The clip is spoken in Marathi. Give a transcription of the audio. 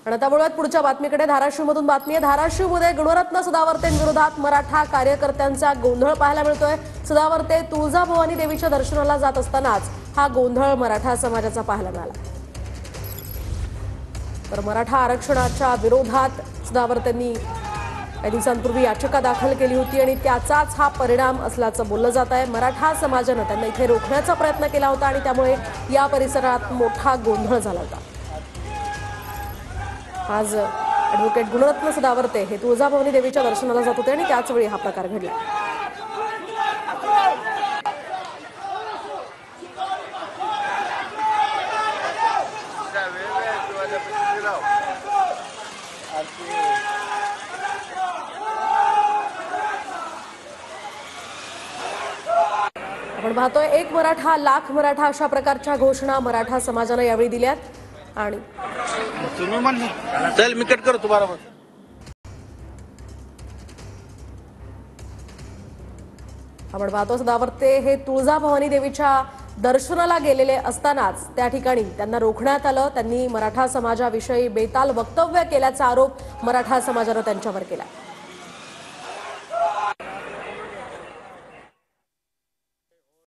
आणि आता वळूयात पुढच्या बातमीकडे। धाराशिवमधून बातमी आहे। धाराशिवमध्ये गुणरत्न सदावर्तेंविरोधात मराठा कार्यकर्त्यांचा गोंधळ पाहायला मिळतोय। सदावर्ते तुळजाभवानी देवीच्या दर्शनाला जात असतानाच हा गोंधळ मराठा समाजाचा पाहायला मिळाला। तर मराठा आरक्षणाच्या विरोधात सदावर्तेंनी काही दिवसांपूर्वी याचिका दाखल केली होती आणि त्याचाच हा परिणाम असल्याचं बोललं जात आहे। मराठा समाजाने त्यांना इथे रोखण्याचा प्रयत्न केला होता आणि त्यामुळे या परिसरात मोठा गोंधळ झाला होता। आज ॲडव्होकेट गुणरत्न सदावर्ते हे तुळजाभवानी देवीच्या दर्शनाला जात होते आणि त्याच वेळी हा प्रकार घडला। आपण पाहतोय एक मराठा लाख मराठा अशा प्रकारच्या घोषणा मराठा समाजाने यावेळी दिल्यात आणि तुम्ही म्हणले चल मी कट करतो बरोबर। आपण पाहतो सदावर्ते हे तुळजाभवानी देवीच्या दर्शनाला गेलेले असतानाच त्या ठिकाणी त्यांना रोखण्यात आलं। त्यांनी मराठा समाजाविषयी बेताल वक्तव्य केल्याचा आरोप मराठा समाजाने त्यांच्यावर केला।